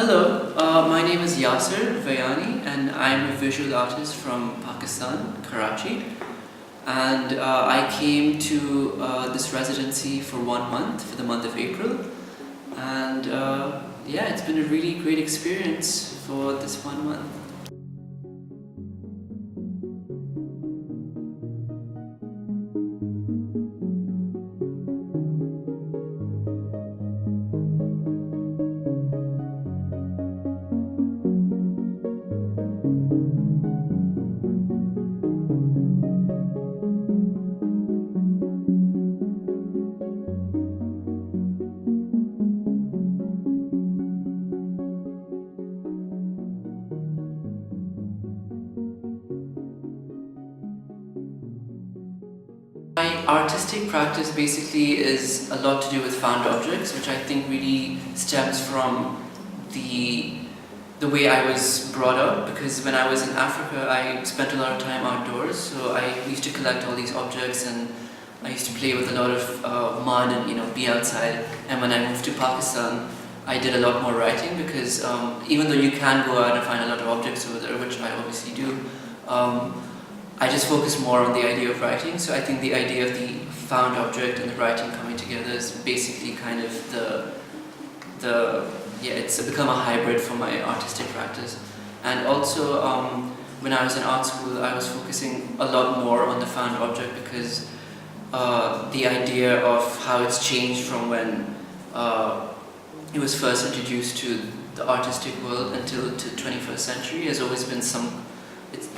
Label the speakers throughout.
Speaker 1: Hello, my name is Yasser Vayani and I'm a visual artist from Pakistan, Karachi. And I came to this residency for 1 month, for the month of April. And yeah, it's been a really great experience for this 1 month. My artistic practice basically is a lot to do with found objects, which I think really stems from the way I was brought up, because when I was in Africa I spent a lot of time outdoors, so I used to collect all these objects and I used to play with a lot of mud and be outside. And when I moved to Pakistan I did a lot more writing because even though you can go out and find a lot of objects over there, which I obviously do, I just focus more on the idea of writing. So I think the idea of the found object and the writing coming together is basically kind of it's become a hybrid for my artistic practice. And also when I was in art school I was focusing a lot more on the found object because the idea of how it's changed from when it was first introduced to the artistic world until to 21st century has always been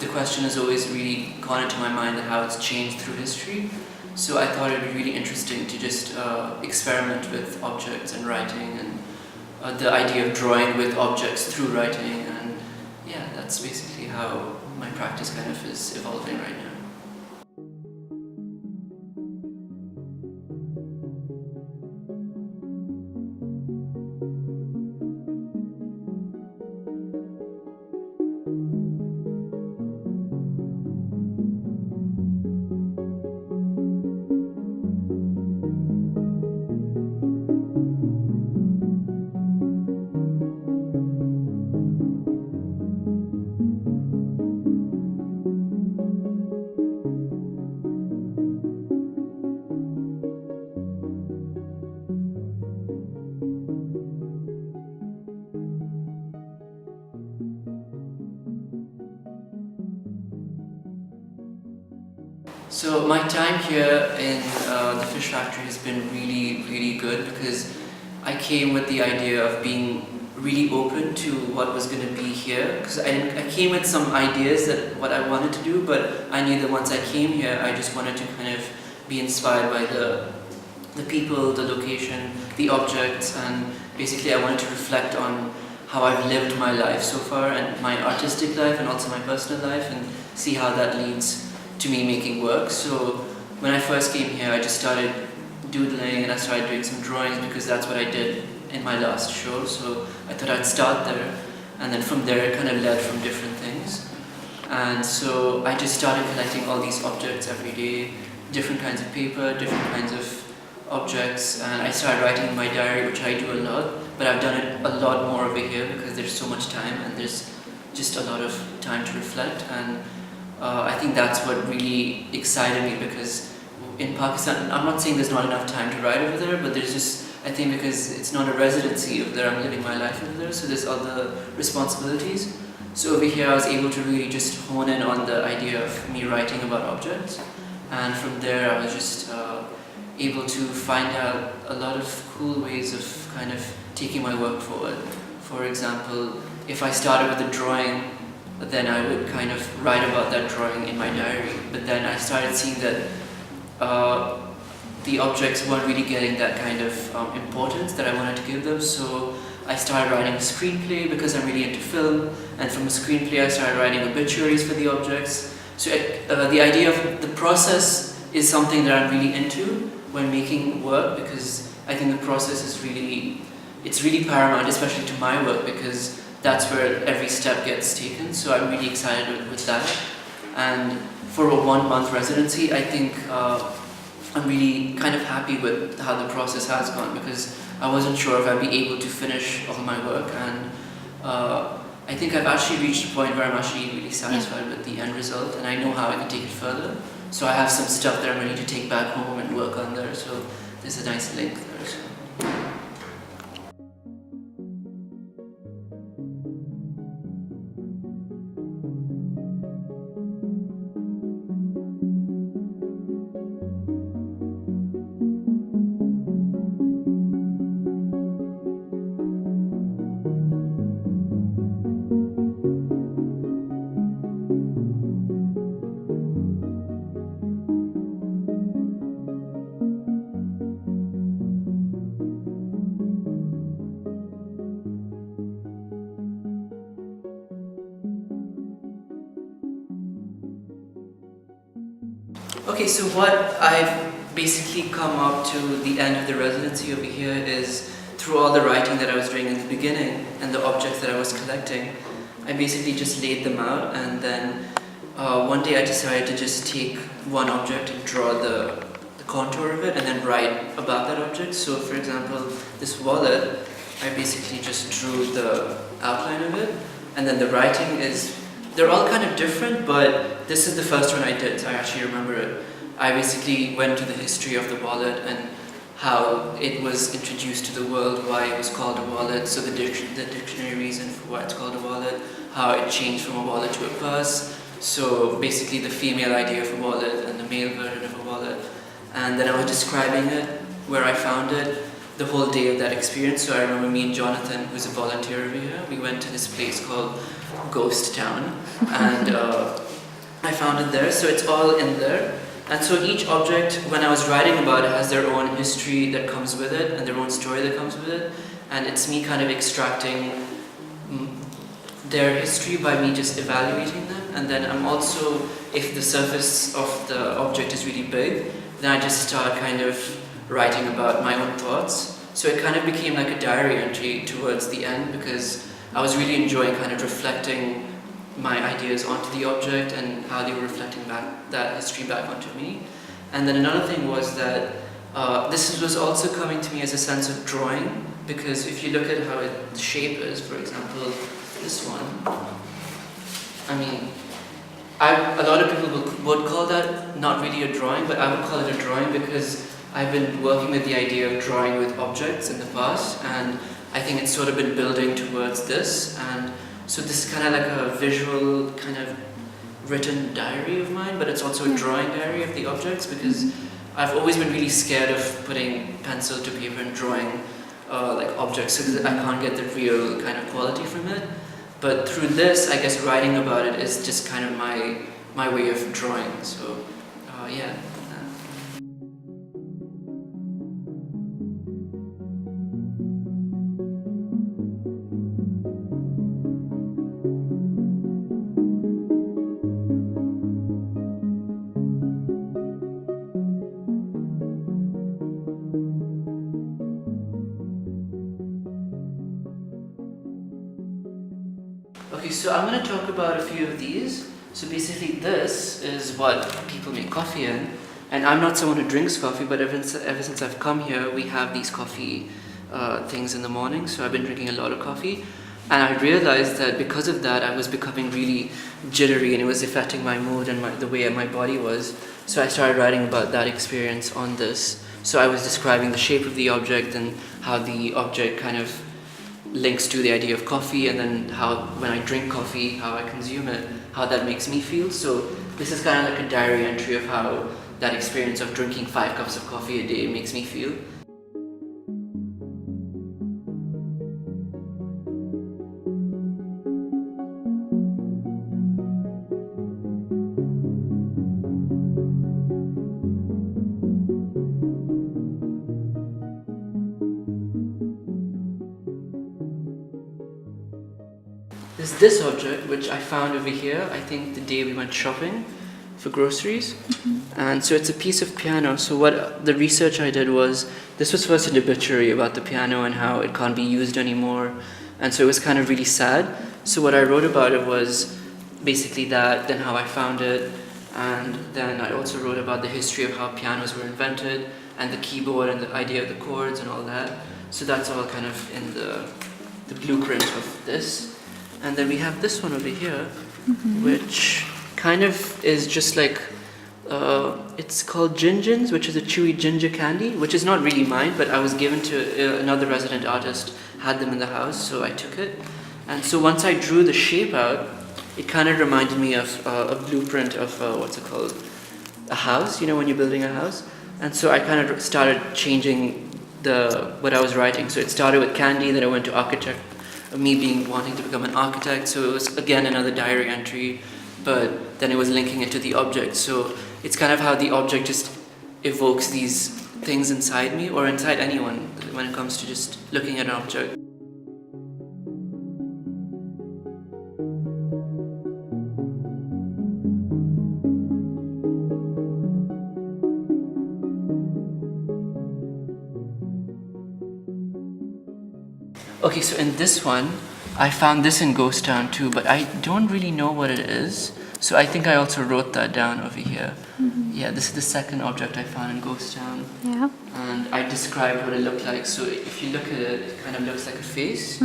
Speaker 1: the question has always really gone into my mind and how it's changed through history. So I thought it would be really interesting to just experiment with objects and writing and the idea of drawing with objects through writing, and yeah, that's basically how my practice kind of is evolving right now. So my time here in the fish factory has been really good because I came with the idea of being really open to what was going to be here, because I came with some ideas that what I wanted to do, but I knew that once I came here I just wanted to kind of be inspired by the people, the location, the objects, and basically I wanted to reflect on how I've lived my life so far and my artistic life and also my personal life, and see how that leads to me making work. So when I first came here I just started doodling and I started doing some drawings because that's what I did in my last show, so I thought I'd start there, and then from there it kind of led from different things. And so I just started collecting all these objects every day, different kinds of paper, different kinds of objects, and I started writing in my diary, which I do a lot, but I've done it a lot more over here because there's so much time and there's just a lot of time to reflect. And I think that's what really excited me, because in Pakistan, I'm not saying there's not enough time to write over there, but there's just, I think because it's not a residency over there, I'm living my life over there, so there's other responsibilities. So over here I was able to really just hone in on the idea of me writing about objects, and from there I was just able to find out a lot of cool ways of kind of taking my work forward. For example, if I started with a drawing, then I would kind of write about that drawing in my diary. But then I started seeing that the objects weren't really getting that kind of importance that I wanted to give them. So I started writing a screenplay because I'm really into film, and from a screenplay I started writing obituaries for the objects. So the idea of the process is something that I'm really into when making work, because I think the process is it's really paramount, especially to my work, because that's where every step gets taken. So I'm really excited with that. And for a 1 month residency, I think I'm really kind of happy with how the process has gone, because I wasn't sure if I'd be able to finish all my work, and I think I've actually reached a point where I'm actually really satisfied with the end result, and I know how I can take it further. So I have some stuff that I'm ready to take back home and work on there, so there's a nice link there. So. Okay, so what I've basically come up to the end of the residency over here is through all the writing that I was doing in the beginning and the objects that I was collecting, I basically just laid them out, and then one day I decided to just take one object and draw the contour of it and then write about that object. So for example, this wallet, I basically just drew the outline of it, and then the writing is, they're all kind of different, but this is the first one I did, so I actually remember it. I basically went to the history of the wallet and how it was introduced to the world, why it was called a wallet, so the dictionary reason for why it's called a wallet, how it changed from a wallet to a purse, so basically the female idea of a wallet and the male version of a wallet. And then I was describing it, where I found it, the whole day of that experience. So I remember me and Jonathan, who's a volunteer over here, we went to this place called Ghost Town, and I found it there, so it's all in there. And so each object, when I was writing about it, has their own history that comes with it and their own story that comes with it, and it's me kind of extracting their history by me just evaluating them. And then I'm also, if the surface of the object is really big, then I just start kind of writing about my own thoughts. So it kind of became like a diary entry towards the end, because I was really enjoying kind of reflecting my ideas onto the object and how they were reflecting back that history back onto me. And then another thing was that this was also coming to me as a sense of drawing, because if you look at how the shape is, for example, this one, I mean, a lot of people would call that not really a drawing, but I would call it a drawing because I've been working with the idea of drawing with objects in the past, and I think it's sort of been building towards this. And so this is kind of like a visual, kind of written diary of mine, but it's also a drawing diary of the objects, because I've always been really scared of putting pencil to paper and drawing like objects, because I can't get the real kind of quality from it. But through this, I guess writing about it is just kind of my way of drawing. So yeah. Okay, so I'm going to talk about a few of these. So basically this is what people make coffee in, and I'm not someone who drinks coffee, but ever since I've come here, we have these coffee things in the morning, so I've been drinking a lot of coffee, and I realized that because of that I was becoming really jittery, and it was affecting my mood and the way my body was. So I started writing about that experience on this. So I was describing the shape of the object and how the object kind of links to the idea of coffee, and then how when I drink coffee, how I consume it, how that makes me feel. So this is kind of like a diary entry of how that experience of drinking 5 cups of coffee a day makes me feel. There's this object, which I found over here, I think the day we went shopping for groceries. And so it's a piece of piano. So what the research I did was, this was first an obituary about the piano and how it can't be used anymore. And so it was kind of really sad. So what I wrote about it was basically that, then how I found it, and then I also wrote about the history of how pianos were invented, and the keyboard and the idea of the chords and all that. So that's all kind of in the blueprint of this. And then we have this one over here, which kind of is just like, it's called Ginjins, which is a chewy ginger candy, which is not really mine, but I was given to another resident artist, had them in the house, so I took it. And so once I drew the shape out, it kind of reminded me of a blueprint of, what's it called, a house, you know, when you're building a house. And so I kind of started changing what I was writing. So it started with candy, then I went to architect, me wanting to become an architect. So it was again another diary entry, but then it was linking it to the object. So it's kind of how the object just evokes these things inside me or inside anyone when it comes to just looking at an object. Okay, so in this one, I found this in Ghost Town too, but I don't really know what it is. So I think I also wrote that down over here. Yeah, this is the second object I found in Ghost Town.
Speaker 2: Yeah.
Speaker 1: And I described what it looked like. So if you look at it, it kind of looks like a face.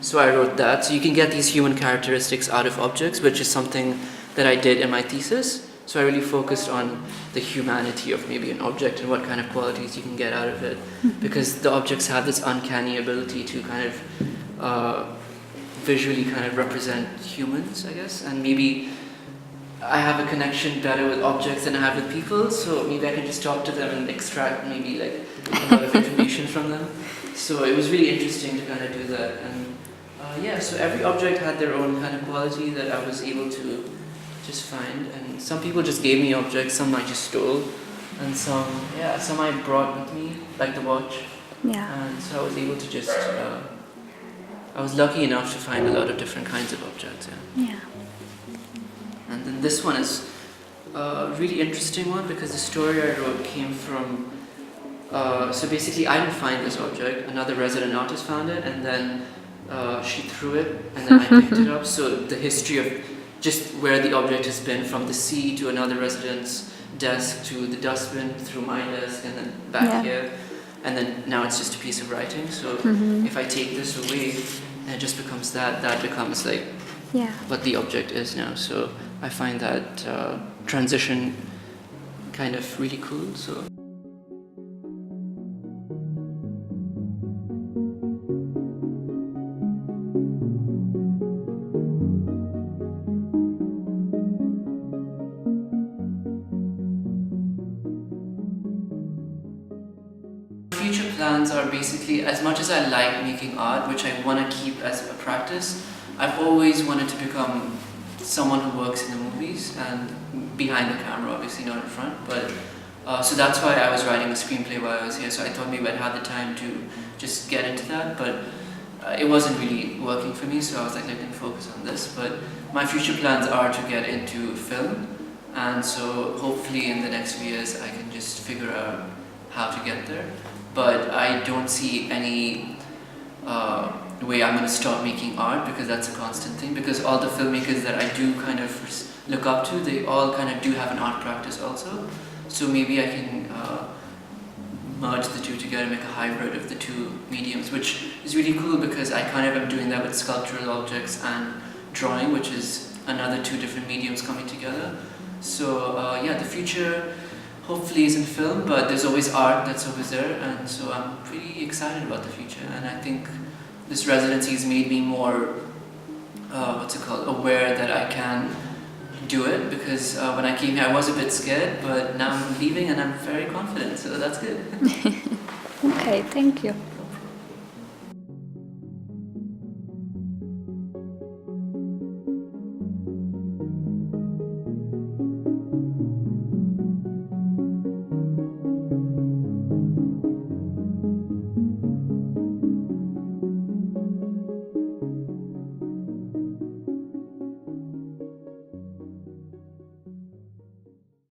Speaker 1: So I wrote that. So you can get these human characteristics out of objects, which is something that I did in my thesis. So I really focused on the humanity of maybe an object and what kind of qualities you can get out of it. Because the objects have this uncanny ability to kind of visually kind of represent humans, I guess. And maybe I have a connection better with objects than I have with people. So maybe I can just talk to them and extract maybe like a lot of information from them. So it was really interesting to kind of do that. And yeah, so every object had their own kind of quality that I was able to just find. And some people just gave me objects, some I just stole, and some I brought with me, like the watch.
Speaker 2: Yeah.
Speaker 1: And so I was able to just, I was lucky enough to find a lot of different kinds of objects.
Speaker 2: Yeah.
Speaker 1: And then this one is a really interesting one because the story I wrote came from, so basically I didn't find this object, another resident artist found it, and then she threw it, and then I picked it up. So the history of just where the object has been, from the sea to another resident's desk to the dustbin through my desk and then back here, and then now it's just a piece of writing. So if I take this away and it just becomes that becomes like what the object is now. So I find that transition kind of really cool. So. Future plans are basically, as much as I like making art, which I want to keep as a practice, I've always wanted to become someone who works in the movies and behind the camera, obviously not in front. But so that's why I was writing a screenplay while I was here. So I thought maybe I'd have the time to just get into that, but it wasn't really working for me. So I was like, let me focus on this. But my future plans are to get into film, and so hopefully in the next few years I can just figure out how to get there. But I don't see any way I'm going to stop making art, because that's a constant thing. Because all the filmmakers that I do kind of look up to, they all kind of do have an art practice also. So maybe I can merge the two together and make a hybrid of the two mediums, which is really cool because I kind of am doing that with sculptural objects and drawing, which is another two different mediums coming together. So yeah, the future hopefully is in film, but there's always art that's always there, and so I'm pretty excited about the future. And I think this residency has made me more, aware that I can do it, because when I came here I was a bit scared, but now I'm leaving and I'm very confident, so that's good.
Speaker 2: Okay, thank you.